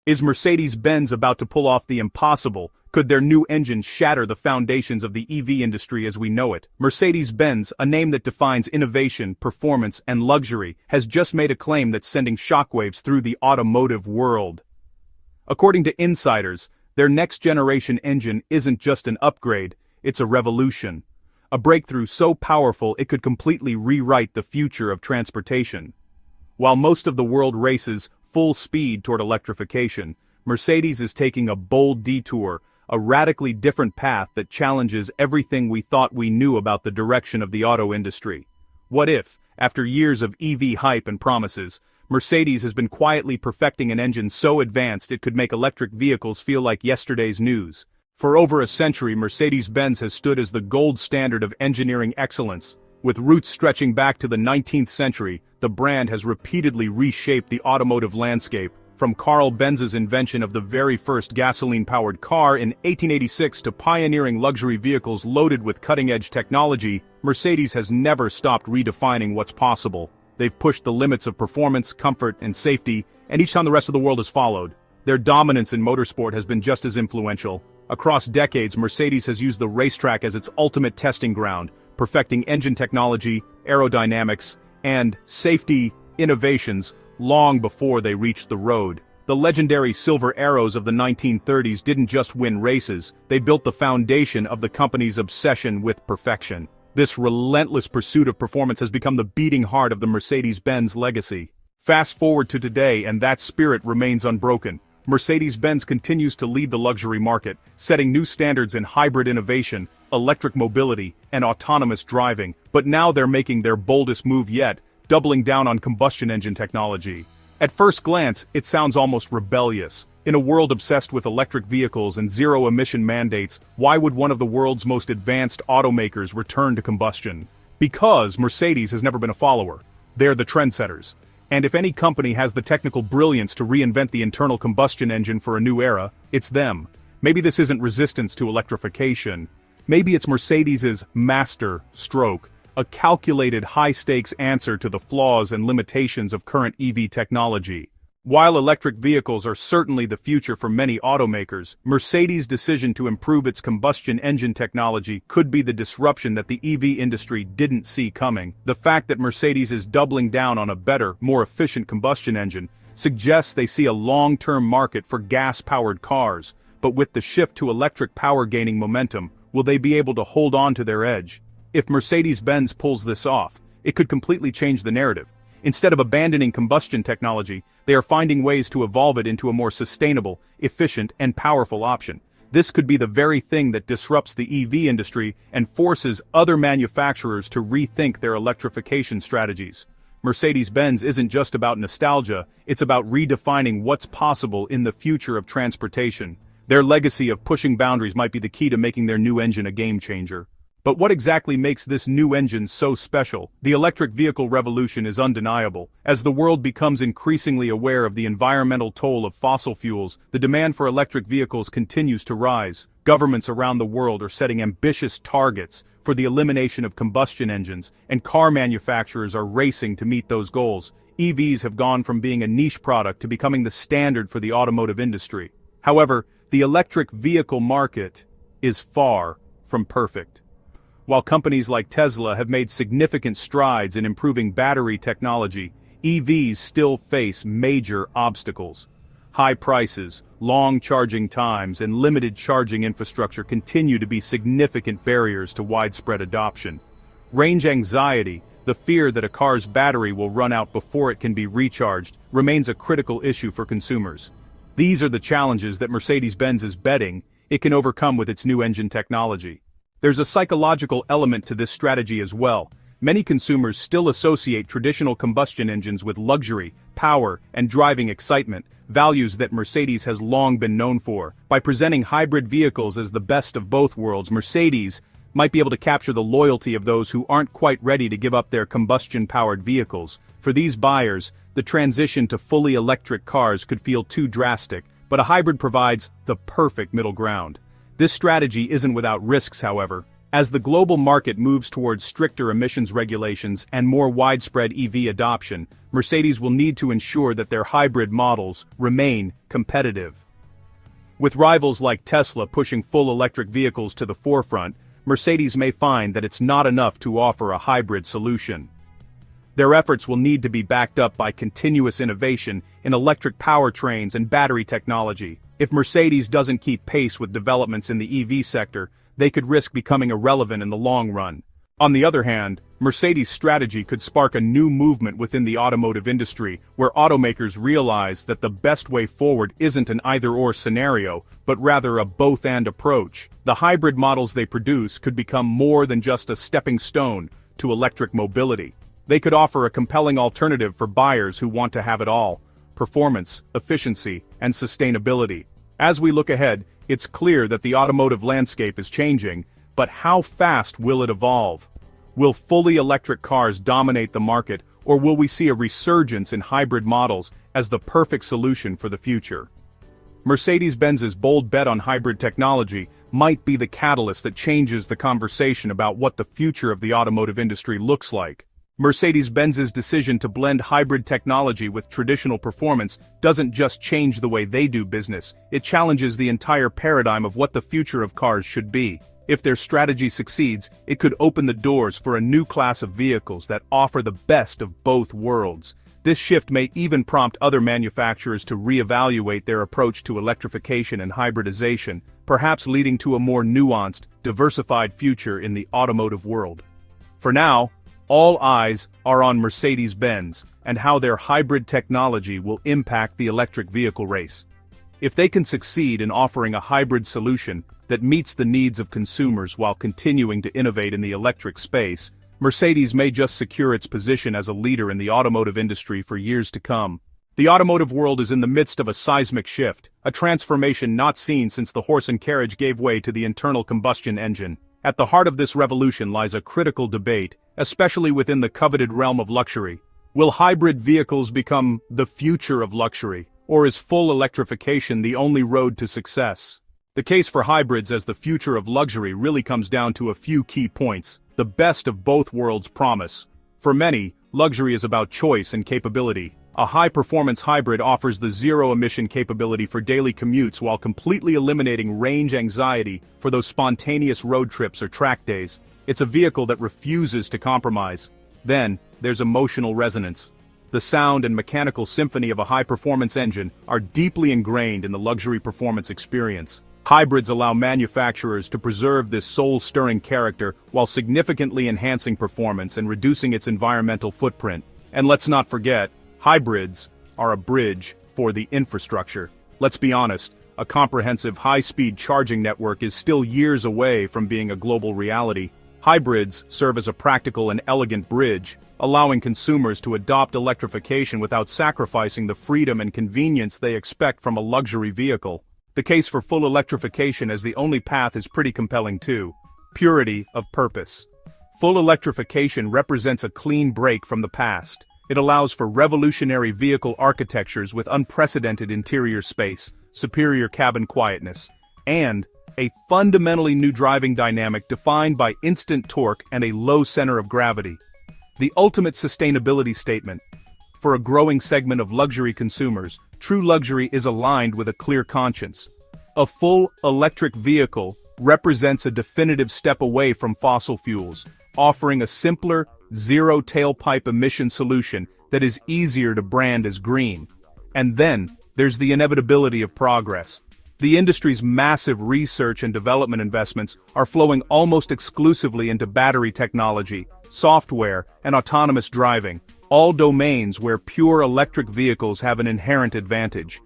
Is Mercedes-Benz about to pull off the impossible? Could their new engine shatter the foundations of the EV industry as we know it? Mercedes-Benz, a name that defines innovation, performance, and luxury, has just made a claim that's sending shockwaves through the automotive world. According to insiders, their next-generation engine isn't just an upgrade, it's a revolution. A breakthrough so powerful it could completely rewrite the future of transportation. While most of the world races full speed toward electrification, Mercedes is taking a bold detour, a radically different path that challenges everything we thought we knew about the direction of the auto industry. What if, after years of EV hype and promises, Mercedes has been quietly perfecting an engine so advanced it could make electric vehicles feel like yesterday's news? For over a century, Mercedes-Benz has stood as the gold standard of engineering excellence. With roots stretching back to the 19th century, the brand has repeatedly reshaped the automotive landscape, from Carl Benz's invention of the very first gasoline-powered car in 1886 to pioneering luxury vehicles loaded with cutting-edge technology. Mercedes has never stopped redefining what's possible. They've pushed the limits of performance, comfort, and safety, and each time the rest of the world has followed. Their dominance in motorsport has been just as influential. Across decades, Mercedes has used the racetrack as its ultimate testing ground, perfecting engine technology, aerodynamics, and safety innovations long before they reached the road. The legendary Silver Arrows of the 1930s didn't just win races, they built the foundation of the company's obsession with perfection. This relentless pursuit of performance has become the beating heart of the Mercedes-Benz legacy. Fast forward to today and that spirit remains unbroken. Mercedes-Benz continues to lead the luxury market, setting new standards in hybrid innovation, electric mobility, and autonomous driving. But now they're making their boldest move yet, doubling down on combustion engine technology. At first glance, it sounds almost rebellious. In a world obsessed with electric vehicles and zero-emission mandates, why would one of the world's most advanced automakers return to combustion? Because Mercedes has never been a follower. They're the trendsetters. And if any company has the technical brilliance to reinvent the internal combustion engine for a new era, it's them. Maybe this isn't resistance to electrification. Maybe it's Mercedes's master stroke, a calculated high-stakes answer to the flaws and limitations of current EV technology. While electric vehicles are certainly the future for many automakers, Mercedes' decision to improve its combustion engine technology could be the disruption that the EV industry didn't see coming. The fact that Mercedes is doubling down on a better, more efficient combustion engine suggests they see a long-term market for gas-powered cars. But with the shift to electric power gaining momentum, will they be able to hold on to their edge? If Mercedes-Benz pulls this off, it could completely change the narrative. Instead of abandoning combustion technology, they are finding ways to evolve it into a more sustainable, efficient, and powerful option. This could be the very thing that disrupts the EV industry and forces other manufacturers to rethink their electrification strategies. Mercedes-Benz isn't just about nostalgia, it's about redefining what's possible in the future of transportation. Their legacy of pushing boundaries might be the key to making their new engine a game-changer. But what exactly makes this new engine so special? The electric vehicle revolution is undeniable. As the world becomes increasingly aware of the environmental toll of fossil fuels, the demand for electric vehicles continues to rise. Governments around the world are setting ambitious targets for the elimination of combustion engines, and car manufacturers are racing to meet those goals. EVs have gone from being a niche product to becoming the standard for the automotive industry. However, the electric vehicle market is far from perfect. While companies like Tesla have made significant strides in improving battery technology, EVs still face major obstacles. High prices, long charging times, and limited charging infrastructure continue to be significant barriers to widespread adoption. Range anxiety, the fear that a car's battery will run out before it can be recharged, remains a critical issue for consumers. These are the challenges that Mercedes-Benz is betting it can overcome with its new engine technology. There's a psychological element to this strategy as well. Many consumers still associate traditional combustion engines with luxury, power, and driving excitement, values that Mercedes has long been known for. By presenting hybrid vehicles as the best of both worlds, Mercedes might be able to capture the loyalty of those who aren't quite ready to give up their combustion-powered vehicles. For these buyers, the transition to fully electric cars could feel too drastic, but a hybrid provides the perfect middle ground. This strategy isn't without risks, however. As the global market moves towards stricter emissions regulations and more widespread EV adoption, Mercedes will need to ensure that their hybrid models remain competitive. With rivals like Tesla pushing full electric vehicles to the forefront, Mercedes may find that it's not enough to offer a hybrid solution. Their efforts will need to be backed up by continuous innovation in electric powertrains and battery technology. If Mercedes doesn't keep pace with developments in the EV sector, they could risk becoming irrelevant in the long run. On the other hand, Mercedes' strategy could spark a new movement within the automotive industry, where automakers realize that the best way forward isn't an either-or scenario, but rather a both-and approach. The hybrid models they produce could become more than just a stepping stone to electric mobility. They could offer a compelling alternative for buyers who want to have it all: performance, efficiency, and sustainability. As we look ahead, it's clear that the automotive landscape is changing, but how fast will it evolve? Will fully electric cars dominate the market, or will we see a resurgence in hybrid models as the perfect solution for the future? Mercedes-Benz's bold bet on hybrid technology might be the catalyst that changes the conversation about what the future of the automotive industry looks like. Mercedes-Benz's decision to blend hybrid technology with traditional performance doesn't just change the way they do business, it challenges the entire paradigm of what the future of cars should be. If their strategy succeeds, it could open the doors for a new class of vehicles that offer the best of both worlds. This shift may even prompt other manufacturers to reevaluate their approach to electrification and hybridization, perhaps leading to a more nuanced, diversified future in the automotive world. For now, all eyes are on Mercedes-Benz and how their hybrid technology will impact the electric vehicle race. If they can succeed in offering a hybrid solution that meets the needs of consumers while continuing to innovate in the electric space, Mercedes may just secure its position as a leader in the automotive industry for years to come. The automotive world is in the midst of a seismic shift, a transformation not seen since the horse and carriage gave way to the internal combustion engine. At the heart of this revolution lies a critical debate, especially within the coveted realm of luxury. Will hybrid vehicles become the future of luxury, or is full electrification the only road to success? The case for hybrids as the future of luxury really comes down to a few key points. The best of both worlds promise. For many, luxury is about choice and capability. A high-performance hybrid offers the zero-emission capability for daily commutes while completely eliminating range anxiety for those spontaneous road trips or track days. It's a vehicle that refuses to compromise. Then, there's emotional resonance. The sound and mechanical symphony of a high-performance engine are deeply ingrained in the luxury performance experience. Hybrids allow manufacturers to preserve this soul-stirring character while significantly enhancing performance and reducing its environmental footprint. And let's not forget, hybrids are a bridge for the infrastructure. Let's be honest, a comprehensive high-speed charging network is still years away from being a global reality. Hybrids serve as a practical and elegant bridge, allowing consumers to adopt electrification without sacrificing the freedom and convenience they expect from a luxury vehicle. The case for full electrification as the only path is pretty compelling too. Purity of purpose. Full electrification represents a clean break from the past. It allows for revolutionary vehicle architectures with unprecedented interior space, superior cabin quietness, and a fundamentally new driving dynamic defined by instant torque and a low center of gravity. The ultimate sustainability statement. For a growing segment of luxury consumers, true luxury is aligned with a clear conscience. A full electric vehicle represents a definitive step away from fossil fuels, offering a simpler, zero-tailpipe emission solution that is easier to brand as green. And then, there's the inevitability of progress. The industry's massive research and development investments are flowing almost exclusively into battery technology, software, and autonomous driving, all domains where pure electric vehicles have an inherent advantage.